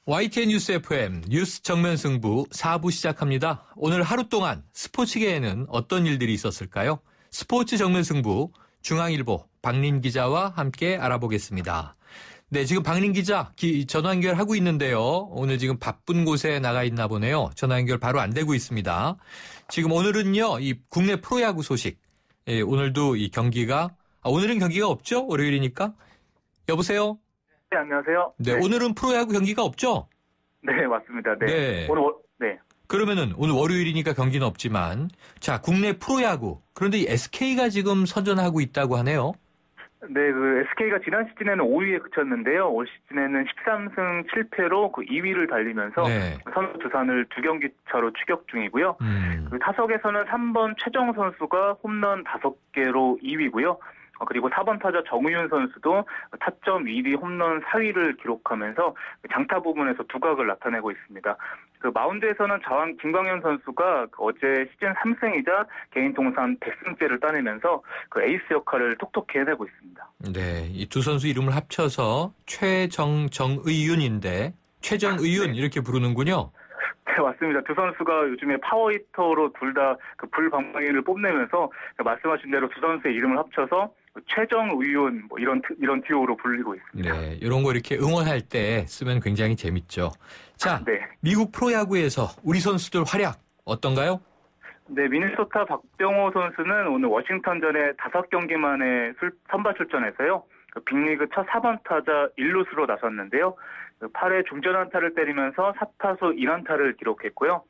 YTN 뉴스 FM 뉴스 정면 승부 4부 시작합니다. 오늘 하루 동안 스포츠계에는 어떤 일들이 있었을까요? 스포츠 정면 승부 중앙일보 박린 기자와 함께 알아보겠습니다. 네, 지금 박린 기자 전화 연결하고 있는데요. 오늘 지금 바쁜 곳에 나가 있나 보네요. 전화 연결 바로 안 되고 있습니다. 지금 오늘은요, 이 국내 프로야구 소식. 예, 오늘도 이 경기가 오늘은 경기가 없죠? 월요일이니까. 여보세요? 네, 안녕하세요. 네, 오늘은 프로야구 경기가 없죠? 네, 맞습니다. 네. 네. 네. 그러면은 오늘 월요일이니까 경기는 없지만, 자, 국내 프로야구. 그런데 이 SK가 지금 선전하고 있다고 하네요. 네, 그 SK가 지난 시즌에는 5위에 그쳤는데요. 올 시즌에는 13승 7패로 그 2위를 달리면서 네. 선수 두산을 2경기 차로 추격 중이고요. 그 타석에서는 3번 최정 선수가 홈런 5개로 2위고요. 그리고 4번 타자 정우윤 선수도 타점 1위, 홈런 4위를 기록하면서 장타 부분에서 두각을 나타내고 있습니다. 그 마운드에서는 자완 김광현 선수가 어제 시즌 3승이자 개인 통산 100승째를 따내면서 그 에이스 역할을 톡톡히 해내고 있습니다. 네, 이 두 선수 이름을 합쳐서 정의윤인데 최정의윤 네. 이렇게 부르는군요. 네, 맞습니다. 두 선수가 요즘에 파워히터로 둘 다 그 불방망이를 뽐내면서 말씀하신 대로 두 선수의 이름을 합쳐서 최정의윤 뭐 이런 듀오로 불리고 있습니다. 네, 이런 거 이렇게 응원할 때 쓰면 굉장히 재밌죠. 자, 네. 미국 프로야구에서 우리 선수들 활약 어떤가요? 네, 미네소타 박병호 선수는 오늘 워싱턴전에 5경기 만에 선발 출전해서요. 그 빅리그 첫 4번 타자 1루수로 나섰는데요. 8회 중전 안타를 때리면서 4타수 1안타를 기록했고요.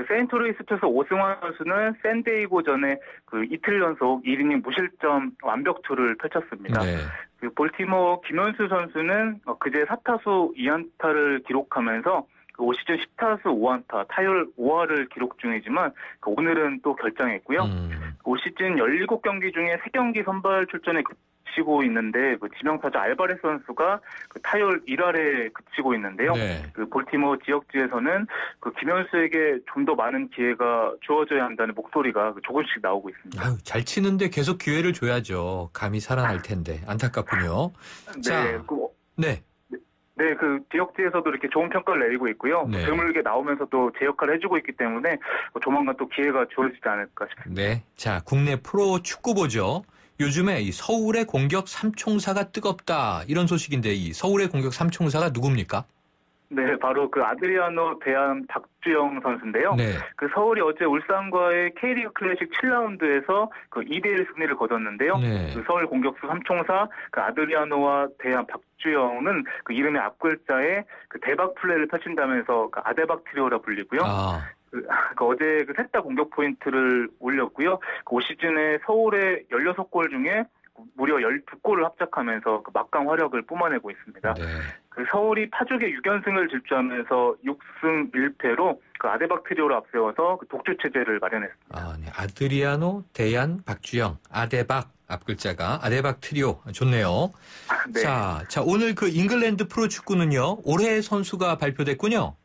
세인트루이스 투수 오승환 선수는 샌디에이고전에 그 이틀 연속 1이닝 무실점 완벽투를 펼쳤습니다. 네. 그 볼티모어 김현수 선수는 그제 4타수 2안타를 기록하면서 올 시즌 10타수 5안타, 타율 5할을 기록 중이지만 오늘은 또 결장했고요. 올 시즌 17경기 중에 3경기 선발 출전에 그치고 있는데 그 지명타자 알바레스 선수가 그 타율 1할에 그치고 있는데요. 네. 그 볼티모어 지역지에서는 그 김현수에게 좀 더 많은 기회가 주어져야 한다는 목소리가 조금씩 나오고 있습니다. 아유, 잘 치는데 계속 기회를 줘야죠. 감이 살아날 텐데 안타깝군요. 네, 자, 네. 네, 그 지역지에서도 이렇게 좋은 평가를 내리고 있고요. 네. 드물게 나오면서도 제 역할을 해주고 있기 때문에 조만간 또 기회가 주어지지 않을까 싶습니다. 네. 자, 국내 프로 축구 보죠. 요즘에 이 서울의 공격 삼총사가 뜨겁다 이런 소식인데 이 서울의 공격 삼총사가 누굽니까? 네, 바로 그 아드리아노 대안 박주영 선수인데요. 네. 그 서울이 어제 울산과의 K리그 클래식 7라운드에서 그 2대1 승리를 거뒀는데요. 네. 그 서울 공격수 삼총사 그 아드리아노와 대안 박주영은 그 이름의 앞글자에 그 대박 플레이를 펼친다면서 그 아데박 트리오라 불리고요. 그 어제 그 셋 다 공격 포인트를 올렸고요. 그 올 시즌에 서울의 16골 중에 무려 12골을 합작하면서 그 막강 화력을 뿜어내고 있습니다. 네. 그 서울이 파죽의 6연승을 질주하면서 6승 1패로 그 아데박 트리오를 앞세워서 그 독주 체제를 마련했습니다. 네. 아드리아노, 대안, 박주영, 아데박 앞글자가 아데박 트리오 좋네요. 네. 자, 오늘 그 잉글랜드 프로축구는요. 올해의 선수가 발표됐군요.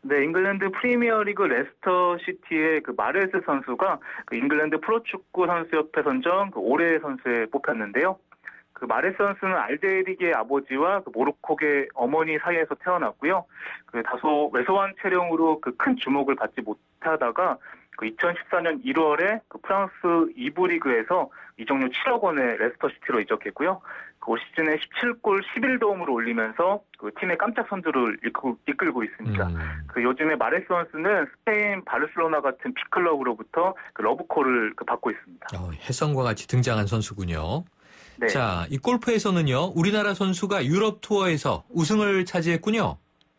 네, 잉글랜드 프리미어리그 레스터 시티의 그 마레스 선수가 그 잉글랜드 프로축구 선수협회 선정 그 올해의 선수에 뽑혔는데요. 그 마레스 선수는 알제리의 아버지와 그 모로코계 어머니 사이에서 태어났고요. 그 다소 왜소한 체령으로 그 큰 주목을 받지 못하다가 그 2014년 1월에 그 프랑스 2부 리그에서 이적료 7억 원의 레스터 시티로 이적했고요. 그 올 시즌에 17골 11도움을 올리면서 그 팀의 깜짝 선두를 이끌고 있습니다. 그 요즘에 마레스 선수는 스페인 바르셀로나 같은 빅클럽으로부터 그 러브콜을 받고 있습니다. 혜성과 같이 등장한 선수군요. 네. 자, 이 골프에서는요. 우리나라 선수가 유럽 투어에서 우승을 차지했군요.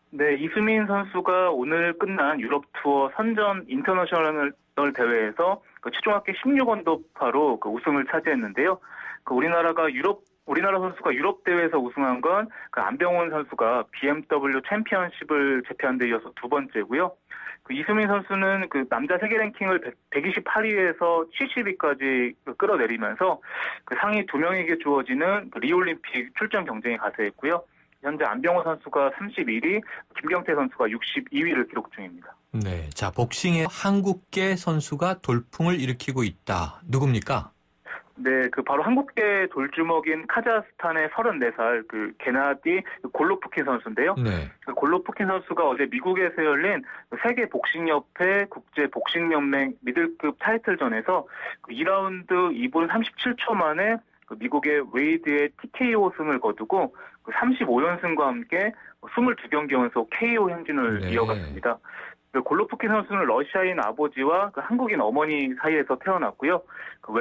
네, 이수민 선수가 오늘 끝난 유럽 투어 선전 인터내셔널 대회에서 그 최종 합계 16언더파로 그 우승을 차지했는데요. 그 우리나라 선수가 유럽 대회에서 우승한 건 그 안병훈 선수가 BMW 챔피언십을 제패한 데 이어서 두 번째고요. 그 이수민 선수는 그 남자 세계 랭킹을 128위에서 70위까지 끌어내리면서 그 상위 2명에게 주어지는 그 리올림픽 출전 경쟁에 가세했고요. 현재 안병호 선수가 31위, 김경태 선수가 62위를 기록 중입니다. 네, 자 복싱의 한국계 선수가 돌풍을 일으키고 있다. 누굽니까? 네, 그 바로 한국계 돌주먹인 카자흐스탄의 34살 그 게나디 골로프킨 선수인데요. 네. 그 골로프킨 선수가 어제 미국에서 열린 세계 복싱협회 국제 복싱연맹 미들급 타이틀전에서 그 2라운드 2분 37초 만에 그 미국의 웨이드의 TKO 승을 거두고 그 35연승과 함께 22경기 연속 KO 행진을 네. 이어갔습니다. 그 골로프킨 선수는 러시아인 아버지와 그 한국인 어머니 사이에서 태어났고요. 그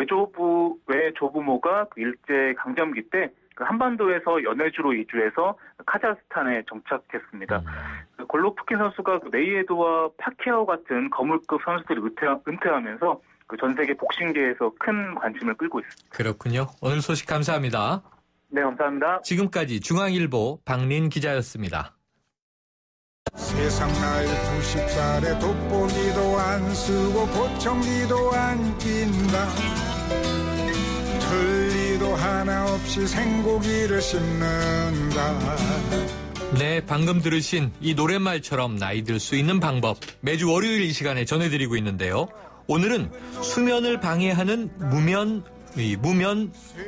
외조부모가 그 일제 강점기 때 그 한반도에서 연해주로 이주해서 카자흐스탄에 정착했습니다. 그 골로프킨 선수가 그 메이웨더와 파키아오 같은 거물급 선수들이 은퇴하면서 그 전 세계 복싱계에서 큰 관심을 끌고 있습니다. 그렇군요. 오늘 소식 감사합니다. 네, 감사합니다. 지금까지 중앙일보 박린 기자였습니다. 세상 나이 90살에 돋보기도 안 쓰고 보청기도 안 낀다. 틀니도 하나 없이 생고기를 씹는다. 네, 방금 들으신 이 노랫말처럼 나이 들 수 있는 방법 매주 월요일 이 시간에 전해드리고 있는데요. 오늘은 수면을 방해하는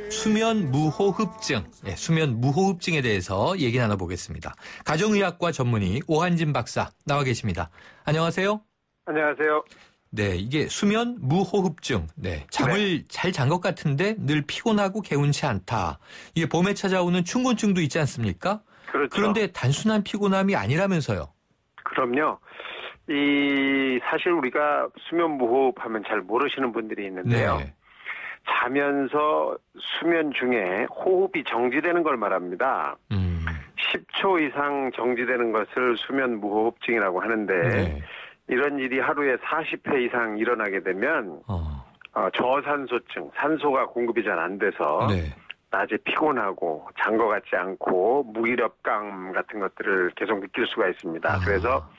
수면 무호흡증, 수면 무호흡증에 대해서 얘기 나눠보겠습니다. 가정의학과 전문의 오한진 박사 나와 계십니다. 안녕하세요. 안녕하세요. 네, 이게 수면 무호흡증. 네, 잠을 잘 잔 것 같은데 늘 피곤하고 개운치 않다. 이게 봄에 찾아오는 춘곤증도 있지 않습니까? 그렇죠. 그런데 단순한 피곤함이 아니라면서요. 그럼요. 사실 우리가 수면 무호흡하면 잘 모르시는 분들이 있는데요. 네. 자면서 수면 중에 호흡이 정지되는 걸 말합니다. 10초 이상 정지되는 것을 수면 무호흡증이라고 하는데 네. 이런 일이 하루에 40회 이상 일어나게 되면 저산소증, 산소가 공급이 잘 안 돼서 네. 낮에 피곤하고 잔 것 같지 않고 무기력감 같은 것들을 계속 느낄 수가 있습니다. 그래서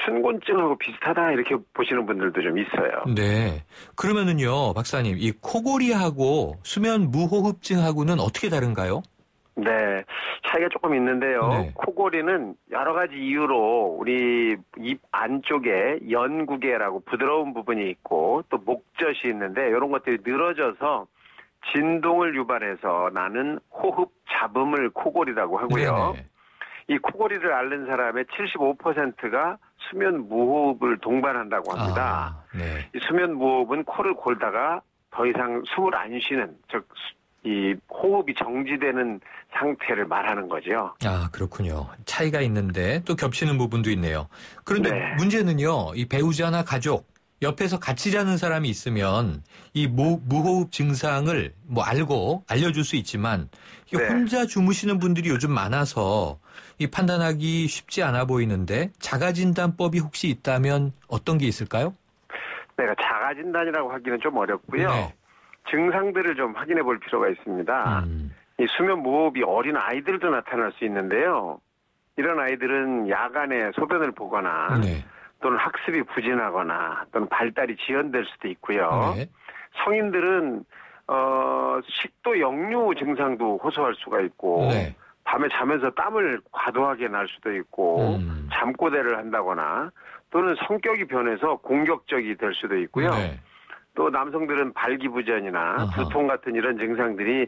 춘곤증하고 비슷하다 이렇게 보시는 분들도 좀 있어요. 네. 그러면은요, 박사님, 이 코골이하고 수면 무호흡증하고는 어떻게 다른가요? 네. 차이가 조금 있는데요. 네. 코골이는 여러 가지 이유로 우리 입 안쪽에 연구개라고 부드러운 부분이 있고 또 목젖이 있는데 이런 것들이 늘어져서 진동을 유발해서 나는 호흡 잡음을 코골이라고 하고요. 네네. 이 코골이를 앓는 사람의 75%가 수면 무호흡을 동반한다고 합니다. 네. 이 수면 무호흡은 코를 골다가 더 이상 숨을 안 쉬는, 즉, 이 호흡이 정지되는 상태를 말하는 거죠. 아, 그렇군요. 차이가 있는데 또 겹치는 부분도 있네요. 그런데 네. 문제는요, 이 배우자나 가족, 옆에서 같이 자는 사람이 있으면 이 무호흡 증상을 알려줄 수 있지만 이게 네. 혼자 주무시는 분들이 요즘 많아서 이 판단하기 쉽지 않아 보이는데 자가진단법이 혹시 있다면 어떤 게 있을까요? 내가 자가진단이라고 하기는 좀 어렵고요. 네. 증상들을 좀 확인해 볼 필요가 있습니다. 이 수면 무호흡이 어린 아이들도 나타날 수 있는데요. 이런 아이들은 야간에 소변을 보거나 네. 또는 학습이 부진하거나 또는 발달이 지연될 수도 있고요. 네. 성인들은 식도 역류 증상도 호소할 수가 있고 네. 밤에 자면서 땀을 과도하게 날 수도 있고 잠꼬대를 한다거나 또는 성격이 변해서 공격적이 될 수도 있고요. 네. 또 남성들은 발기부전이나 아하. 두통 같은 이런 증상들이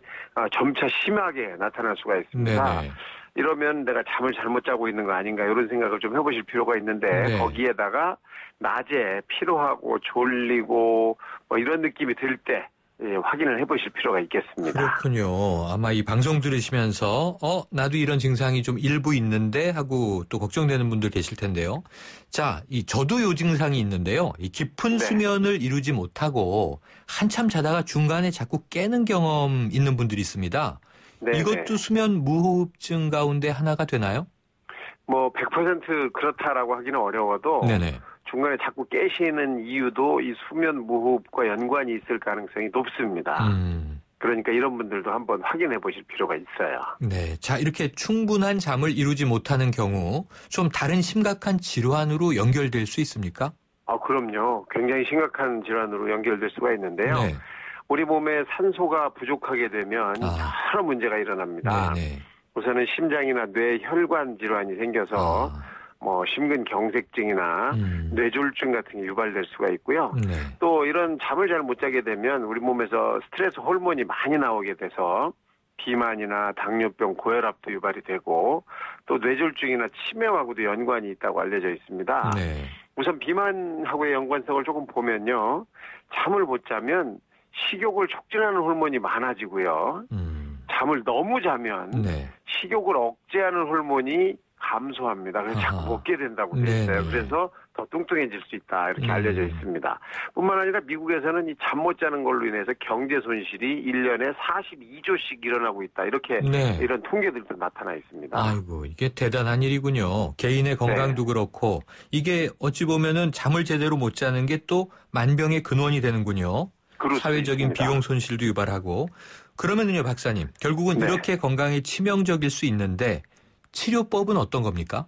점차 심하게 나타날 수가 있습니다. 네네. 이러면 내가 잠을 잘못 자고 있는 거 아닌가 이런 생각을 좀 해보실 필요가 있는데 네. 거기에다가 낮에 피로하고 졸리고 뭐 이런 느낌이 들 때 확인을 해보실 필요가 있겠습니다. 그렇군요. 아마 이 방송 들으시면서 나도 이런 증상이 좀 일부 있는데 하고 또 걱정되는 분들 계실 텐데요. 자, 저도 요 증상이 있는데요. 이 깊은 네. 수면을 이루지 못하고 한참 자다가 중간에 자꾸 깨는 경험 있는 분들이 있습니다. 네네. 이것도 수면 무호흡증 가운데 하나가 되나요? 뭐 100% 그렇다라고 하기는 어려워도 네네. 중간에 자꾸 깨시는 이유도 이 수면 무호흡과 연관이 있을 가능성이 높습니다. 그러니까 이런 분들도 한번 확인해 보실 필요가 있어요. 네. 자, 이렇게 충분한 잠을 이루지 못하는 경우 좀 다른 심각한 질환으로 연결될 수 있습니까? 그럼요. 굉장히 심각한 질환으로 연결될 수가 있는데요. 네. 우리 몸에 산소가 부족하게 되면 여러 문제가 일어납니다. 네네. 우선은 심장이나 뇌 혈관 질환이 생겨서 심근경색증이나 뇌졸중 같은 게 유발될 수가 있고요. 네. 또 이런 잠을 잘 못 자게 되면 우리 몸에서 스트레스 호르몬이 많이 나오게 돼서 비만이나 당뇨병, 고혈압도 유발이 되고 또 뇌졸중이나 치매하고도 연관이 있다고 알려져 있습니다. 네. 우선 비만하고의 연관성을 조금 보면요. 잠을 못 자면 식욕을 촉진하는 호르몬이 많아지고요. 잠을 너무 자면 네. 식욕을 억제하는 호르몬이 감소합니다. 그래서 자꾸 아하. 먹게 된다고 되어 있어요. 네네. 그래서 더 뚱뚱해질 수 있다 이렇게 알려져 있습니다. 뿐만 아니라 미국에서는 이 잠 못 자는 걸로 인해서 경제 손실이 1년에 42조씩 일어나고 있다. 이렇게 네. 이런 통계들도 나타나 있습니다. 아이고, 이게 대단한 일이군요. 개인의 건강도 그렇고 이게 어찌 보면은 잠을 제대로 못 자는 게 또 만병의 근원이 되는군요. 그럴 수 사회적인 있습니다. 비용 손실도 유발하고. 그러면은요, 박사님, 결국은 네. 이렇게 건강에 치명적일 수 있는데 치료법은 어떤 겁니까?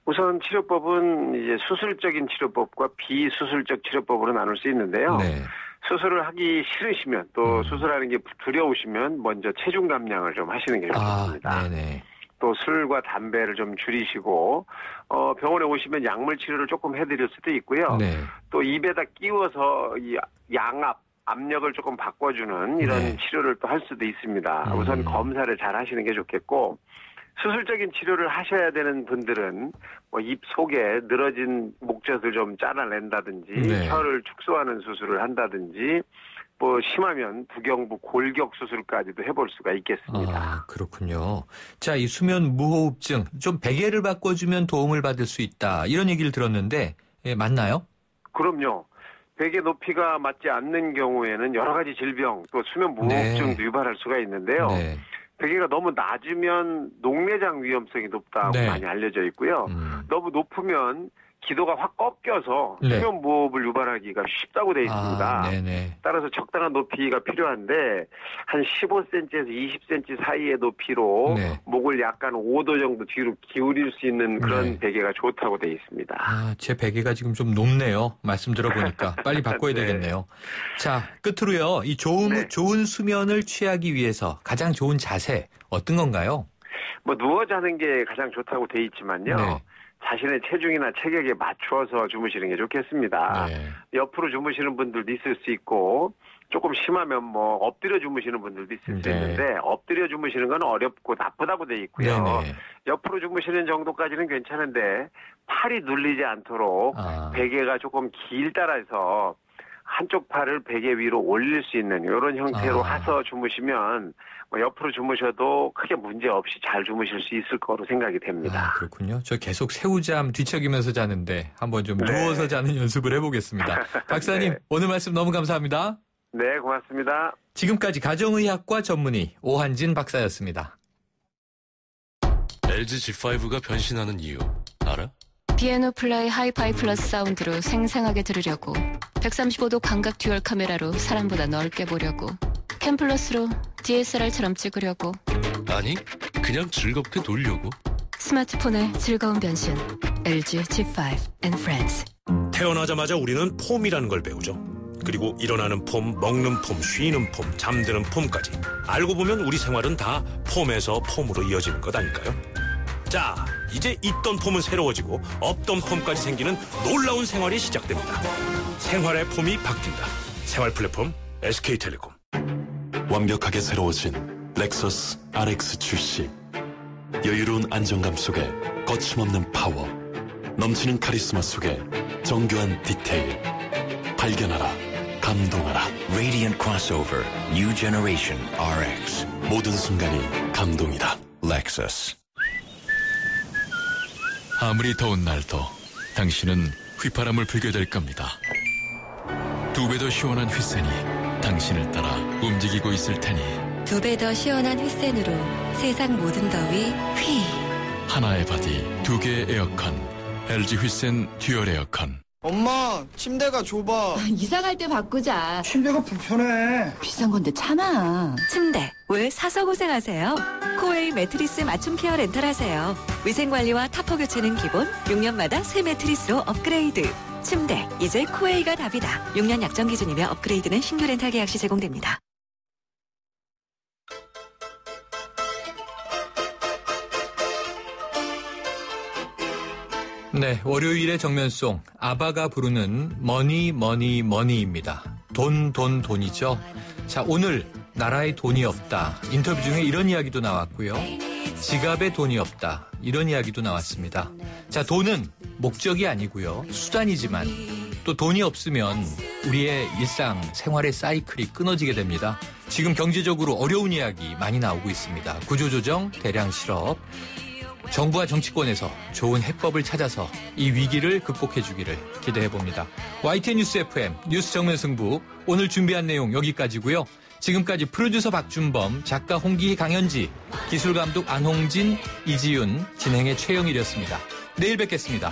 우선 치료법은 이제 수술적인 치료법과 비수술적 치료법으로 나눌 수 있는데요. 네. 수술을 하기 싫으시면 또 수술하는 게 두려우시면 먼저 체중 감량을 좀 하시는 게 좋겠습니다. 네네. 또 술과 담배를 좀 줄이시고 병원에 오시면 약물 치료를 조금 해드릴 수도 있고요. 네. 또 입에다 끼워서 이 양압 압력을 조금 바꿔주는 이런 네. 치료를 또 할 수도 있습니다. 우선 검사를 잘 하시는 게 좋겠고 수술적인 치료를 하셔야 되는 분들은 입 속에 늘어진 목젖을 좀 잘라낸다든지 네. 혀를 축소하는 수술을 한다든지 심하면 부경부 골격 수술까지도 해볼 수가 있겠습니다. 아, 그렇군요. 자, 이 수면 무호흡증 좀 베개를 바꿔주면 도움을 받을 수 있다. 이런 얘기를 들었는데 맞나요? 그럼요. 베개 높이가 맞지 않는 경우에는 여러 가지 질병 또 수면 무호흡증도 네. 유발할 수가 있는데요. 네. 베개가 너무 낮으면 녹내장 위험성이 높다고 네. 많이 알려져 있고요. 너무 높으면 기도가 확 꺾여서 네. 수면 무호흡을 유발하기가 쉽다고 되어 있습니다. 아, 네네. 따라서 적당한 높이가 필요한데 한 15cm에서 20cm 사이의 높이로 네. 목을 약간 5도 정도 뒤로 기울일 수 있는 그런 네. 베개가 좋다고 되어 있습니다. 아, 제 베개가 지금 좀 높네요. 말씀 들어보니까. 빨리 바꿔야 네. 되겠네요. 자, 끝으로요. 이 네. 좋은 수면을 취하기 위해서 가장 좋은 자세 어떤 건가요? 누워 자는 게 가장 좋다고 되어 있지만요. 네. 자신의 체중이나 체격에 맞추어서 주무시는 게 좋겠습니다. 네. 옆으로 주무시는 분들도 있을 수 있고 조금 심하면 엎드려 주무시는 분들도 있을 수 네. 있는데 엎드려 주무시는 건 어렵고 나쁘다고 돼 있고요. 네네. 옆으로 주무시는 정도까지는 괜찮은데 팔이 눌리지 않도록 아. 베개가 조금 길다라서 한쪽 팔을 베개 위로 올릴 수 있는 이런 형태로 해서 주무시면 옆으로 주무셔도 크게 문제 없이 잘 주무실 수 있을 거로 생각이 됩니다. 아, 그렇군요. 저 계속 새우잠 뒤척이면서 자는데 한번 좀 네. 누워서 자는 연습을 해보겠습니다. 박사님, 네. 오늘 말씀 너무 감사합니다. 네, 고맙습니다. 지금까지 가정의학과 전문의 오한진 박사였습니다. LG G5가 변신하는 이유 알아? 피아노 플라이 하이파이 플러스 사운드로 생생하게 들으려고 135도 광각 듀얼 카메라로 사람보다 넓게 보려고 캠 플러스로 DSLR처럼 찍으려고 아니, 그냥 즐겁게 놀려고. 스마트폰의 즐거운 변신 LG G5 and Friends. 태어나자마자 우리는 폼이라는 걸 배우죠. 그리고 일어나는 폼, 먹는 폼, 쉬는 폼, 잠드는 폼까지. 알고 보면 우리 생활은 다 폼에서 폼으로 이어지는 것 아닐까요? 자, 이제 있던 폼은 새로워지고 없던 폼까지 생기는 놀라운 생활이 시작됩니다. 생활의 폼이 바뀐다. 생활 플랫폼 SK텔레콤. 완벽하게 새로워진 렉서스 RX 출시. 여유로운 안정감 속에 거침없는 파워, 넘치는 카리스마 속에 정교한 디테일. 발견하라, 감동하라. Radiant crossover, new generation RX. 모든 순간이 감동이다. Lexus. 아무리 더운 날도 당신은 휘파람을 불게 될 겁니다. 2배 더 시원한 휘센이 당신을 따라 움직이고 있을 테니 2배 더 시원한 휘센으로 세상 모든 더위 휘. 하나의 바디, 2개의 에어컨. LG 휘센 듀얼 에어컨. 엄마, 침대가 좁아. 이사 갈 때 바꾸자. 침대가 불편해. 비싼 건데 참아. 침대 왜 사서 고생하세요? 코웨이 매트리스 맞춤 케어 렌탈하세요. 위생 관리와 타퍼 교체는 기본. 6년마다 새 매트리스로 업그레이드. 침대 이제 코웨이가 답이다. 6년 약정 기준이며 업그레이드는 신규 렌탈 계약 시 제공됩니다. 네, 월요일의 정면송 아바가 부르는 머니 머니 머니입니다. 돈이죠. 자, 오늘 나라에 돈이 없다. 인터뷰 중에 이런 이야기도 나왔고요. 지갑에 돈이 없다. 이런 이야기도 나왔습니다. 자, 돈은 목적이 아니고요. 수단이지만 또 돈이 없으면 우리의 일상 생활의 사이클이 끊어지게 됩니다. 지금 경제적으로 어려운 이야기 많이 나오고 있습니다. 구조조정, 대량 실업. 정부와 정치권에서 좋은 해법을 찾아서 이 위기를 극복해 주기를 기대해 봅니다. YTN 뉴스 FM 뉴스 정면 승부 오늘 준비한 내용 여기까지고요. 지금까지 프로듀서 박준범, 작가 홍기희, 강현지, 기술감독 안홍진, 이지윤, 진행의 최영일이었습니다. 내일 뵙겠습니다.